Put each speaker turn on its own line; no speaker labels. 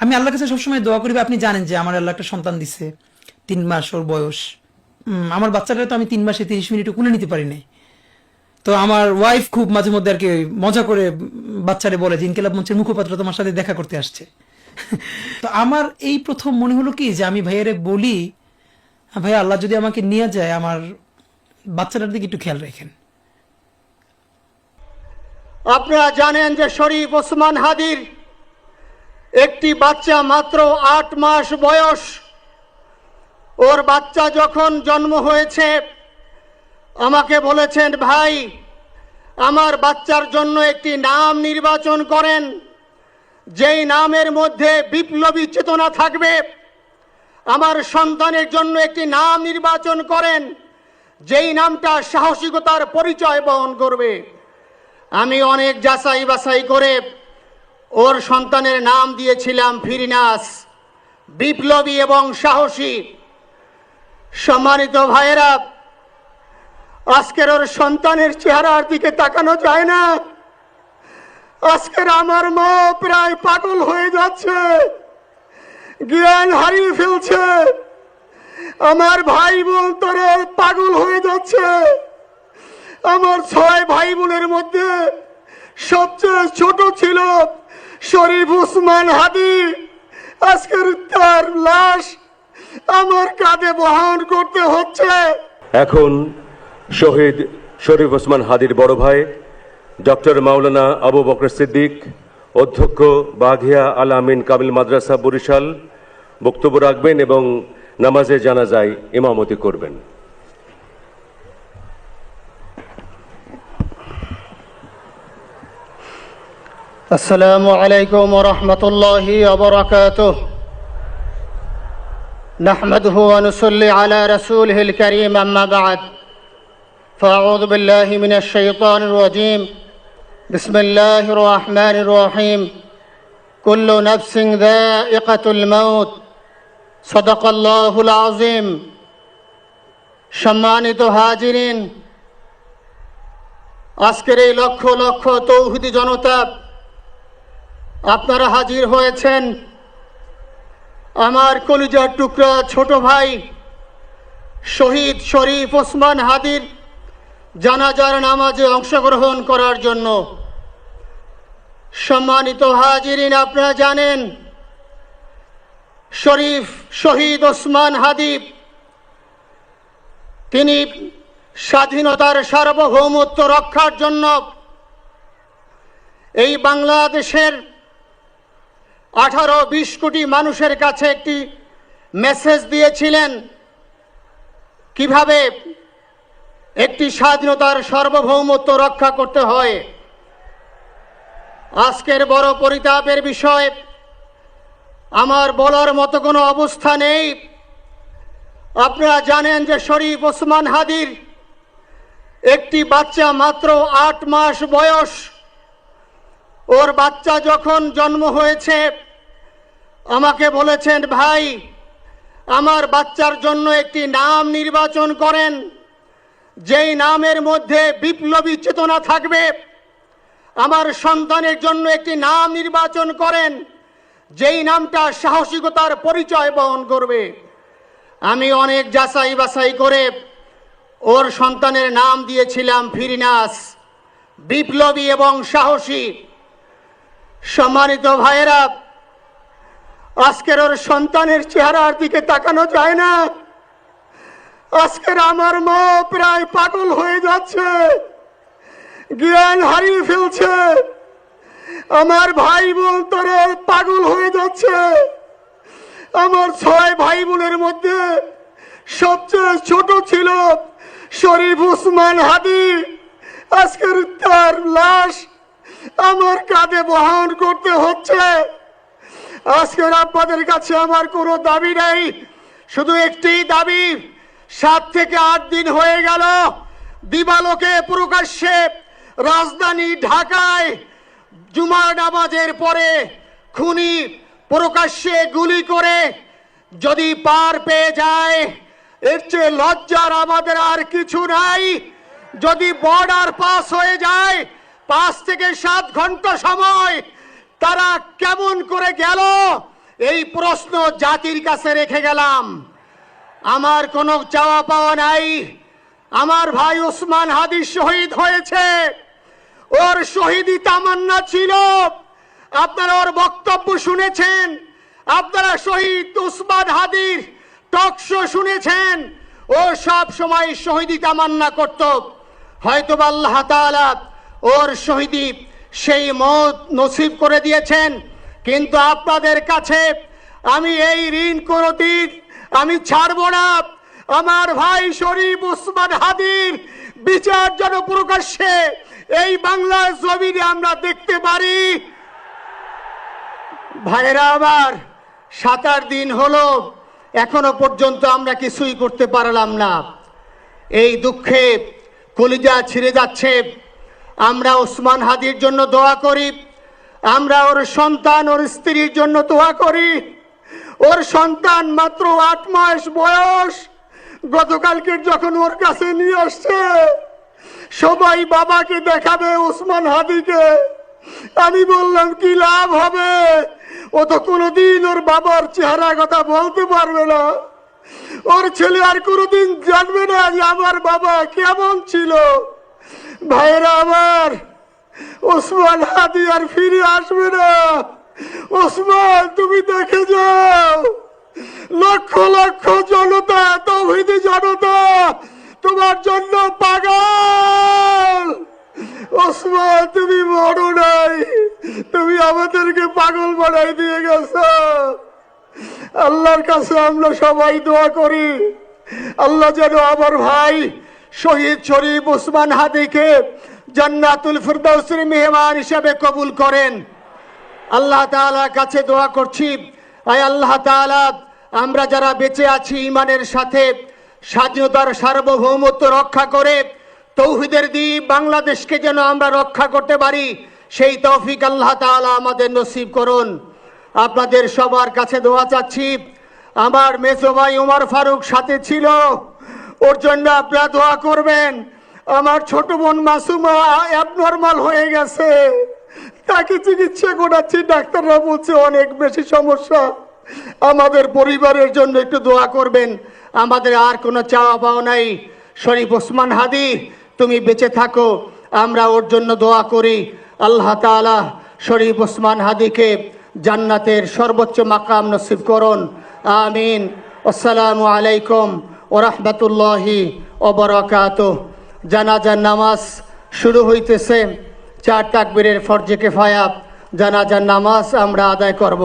আমি আল্লাহর কাছে সবসময় দোয়া করি, আপনি জানেন যে আমার আল্লাহ একটা সন্তান দিছে, 3 মাস ওর বয়স। আমার বাচ্চাটা তো আমি 3 মাসে 30 মিনিটও কোলে নিতে পারি নাই। তো আমার ওয়াইফ খুব মাঝে মধ্যে আর কি মজা করে বাচ্চারে বলে যে ইনকিলাব মঞ্চের মুখপাত্র তোমার সাথে দেখা করতে আসছে। তো আমার এই প্রথম মনে হলো কি যে আমি ভাইয়ারে বলি, ভাইয়া আল্লাহ যদি আমাকে নিয়ে যায় আমার বাচ্চাটার দিকে একটু খেয়াল রাখেন।
আপনারা জানেন যে শরীফ ওসমান হাদির একটি বাচ্চা মাত্র 8 মাস বয়স। ওর বাচ্চা যখন জন্ম হয়েছে আমাকে বলেছেন, ভাই আমার বাচ্চার জন্য একটি নাম নির্বাচন করেন, যেই নামের মধ্যে বিপ্লবী চেতনা থাকবে। আমার সন্তানের জন্য একটি নাম নির্বাচন করেন, যেই নামটা সাহসিকতার পরিচয় বহন করবে। আমি অনেক যাচাই বাছাই করে ওর সন্তানের নাম দিয়েছিলাম ফিরিনাস, বিপ্লবী এবং সাহসী। সম্মানিত ভাইয়েরা, আজকের ওর সন্তানের চেহারার দিকে তাকানো যায় না। আজকের আমার মা প্রায় পাগল হয়ে যাচ্ছে, জ্ঞান হারিয়ে ফেলছে। আমার ভাই বোন তারা পাগল হয়ে যাচ্ছে। আমার 6 ভাই বোনের মধ্যে সবচেয়ে ছোট ছিল শরীফ ওসমান হাদি। আজকের তার লাশ আমার কাঁধে বহন করতে হচ্ছে।
এখন শহীদ শরীফ ওসমান হাদির বড় ভাই ডক্টর মাওলানা আবু বকর সিদ্দিক, অধ্যক্ষ বাঘিয়া আল আমিন কামিল মাদ্রাসা বরিশাল, বক্তব্য রাখবেন এবং নামাজে জানাজায় ইমামতি করবেন।
আসসালামু আলাইকুম ওয়া রাহমাতুল্লাহি ওয়া বারাকাতুহু। নাহমাদুহু ওয়া নুসাল্লি আলা রাসূলিহিল কারীম, আম্মা বা'দ। ফাআউযু বিল্লাহি মিনাশ শাইতানির রাজীম। বিসমিল্লাহির রহমানির রহিম। কুল্লু নাফসিন যায়িকাতুল মাউত। সাদাকাল্লাহুল আযীম। সম্মানিত হাজিরিন, আজকের এই লক্ষ লক্ষ তৌহিদি জনতা আপনারা হাজির হয়েছেন আমার কলিজার টুকরা ছোট ভাই শহীদ শরীফ ওসমান হাদির জানাজার নামাজে অংশগ্রহণ করার জন্য। সম্মানিত হাজিরিন, আপনারা জানেন শহীদ ওসমান হাদি তিনি স্বাধীনতার সার্বভৌমত্ব রক্ষার জন্য এই বাংলাদেশের 18-20 কোটি মানুষের কাছে একটি মেসেজ দিয়েছিলেন কিভাবে একটি স্বাধীনতার সার্বভৌমত্ব রক্ষা করতে হয়। আজকের বড় পরিতাপের বিষয়, আমার বলার মতো কোনো অবস্থা নেই। আপনারা জানেন যে শরীফ ওসমান হাদির একটি বাচ্চা মাত্র 8 মাস বয়স। ওর বাচ্চা যখন জন্ম হয়েছে আমাকে বলেছেন, ভাই আমার বাচ্চার জন্য একটি নাম নির্বাচন করেন, যেই নামের মধ্যে বিপ্লবী চেতনা থাকবে। আমার সন্তানের জন্য একটি নাম নির্বাচন করেন, যেই নামটা সাহসিকতার পরিচয় বহন করবে। আমি অনেক যাচাই বাছাই করে ওর সন্তানের নাম দিয়েছিলাম ফিরিনাস, বিপ্লবী এবং সাহসী। সম্মানিত ভাইয়েরা, আজকের ওর সন্তানের চেহারার দিকে তাকানো যায় না। আজকের আমার মা প্রায় পাগল হয়ে যাচ্ছে, জ্ঞান হারিয়ে ফেলছে। আমার ভাই বোন তারা পাগল হয়ে যাচ্ছে। আমার 6 ভাই বোনের মধ্যে সবচেয়ে ছোট ছিল শরীফ ওসমান হাদি। আজকের তার লাশ আমার কাঁধে বহন করতে হচ্ছে। আজকের আপনাদের কাছে আমার কোনো দাবি নাই, শুধু একটি দাবি। 7 থেকে 8 দিন হয়ে গেল দিবালোকে প্রকাশ্যে রাজধানী ঢাকায় জুমার নামাজের পরে খুনি প্রকাশ্যে গুলি করে যদি পার পেয়ে যায়, এর চেয়ে লজ্জার আমাদের আর কিছু নাই। যদি বর্ডার পাস হয়ে যায়, 5 থেকে 7 ঘন্টা সময় তারা কেমন করে গেল এই প্রশ্ন জাতির কাছে রেখে গেলাম। আমার কোনো চাওয়া পাওয়া নাই। আমার ভাই ওসমান হাদি শহীদ হয়েছে, ওর শহীদি তামান্না ছিল। আপনারা ওর বক্তব্য শুনেছেন, আপনারা শহীদ ওসমান হাদির টক শো শুনেছেন। ও সব সময় শহীদি তামান্না করত। হয়তো আল্লাহ তাআলা ওর শহীদি সেই মত নসিব করে দিয়েছেন। কিন্তু আপনাদের কাছে আমি এই ঋণ কোনদিন আমি ছাড়ব না। আমার ভাই শরীফ ওসমান হাদির বিচার যেন প্রকাশ্যে এই বাংলার জমিনে আমরা দেখতে পারি। ভাইরা আমার, 7 দিন হলো, এখনো পর্যন্ত আমরা কিছুই করতে পারলাম না। এই দুঃখে কলিজা ছিঁড়ে যাচ্ছে। আমরা ওসমান হাদির জন্য দোয়া করি, আমরা ওর সন্তান ওর স্ত্রীর জন্য দোয়া করি। ওর সন্তান মাত্র 8 মাস বয়স। গতকালকে যখন ওর কাছে নিয়ে আসছে, সবাই বাবাকে দেখাবে ওসমান হাদিকে। আমি বললাম কি লাভ হবে, ও তো কোনোদিন ওর বাবার চেহারা কথা বলতে পারবে না। ওর ছেলে আর কোনোদিন জানবে না যে আমার বাবা কেমন ছিল। ভাইরা আমার, ওসমান হাদি আর ফিরে আসবে না। ওসমান, তুমি দেখে যাও, লক্ষ লক্ষ জনতা, তাওহীদি জনতা তোমার জন্য পাগল। ওসমান, তুমি মরো নাই, তুমি আমাদেরকে পাগল বানাই দিয়ে গেছো। আল্লাহর কাছে আমরা সবাই দোয়া করি, আল্লাহ যেন আমার ভাই শহীদ শরীফ ওসমান হাদিকে জান্নাতুল ফিরদাউসের মেহমান হিসেবে কবুল করেন। আল্লাহ তাআলার কাছে দোয়া করছি, আয় আল্লাহ তাআলা, আমরা যারা বেঁচে আছি ঈমানের সাথে, স্বাধীনতার সার্বভৌমত্ব রক্ষা করে তৌহিদের দ্বীপ বাংলাদেশকে যেন আমরা রক্ষা করতে পারি, সেই তৌফিক আল্লাহ তাআলা আমাদের নসিব করুন। আপনাদের সবার কাছে দোয়া চাচ্ছি। আমার মেজো ভাই ওমর ফারুক সাথে ছিল, ওর জন্য আপনারা দোয়া করবেন। আমার ছোট বোন মাসুমা অ্যাবনর্মাল হয়ে গেছে, তাকে চিকিৎসা করাচ্ছি, ডাক্তাররা বলছে অনেক বেশি সমস্যা। আমাদের পরিবারের জন্য একটু দোয়া করবেন। আমাদের আর কোনো চাওয়া পাওয়া নাই। শরীফ ওসমান হাদি, তুমি বেঁচে থাকো, আমরা ওর জন্য দোয়া করি। আল্লাহ তাআলা শরীফ ওসমান হাদিকে জান্নাতের সর্বোচ্চ মাকাম নসিব করুন। আমিন। আসসালামু আলাইকুম ওয়া রাহমাতুল্লাহি ওয়া বারাকাতুহু। জানাজার নামাজ শুরু হইতেছে। 4 তাকবীরের ফরজে কিফায়া জানাজার নামাজ আমরা আদায় করব।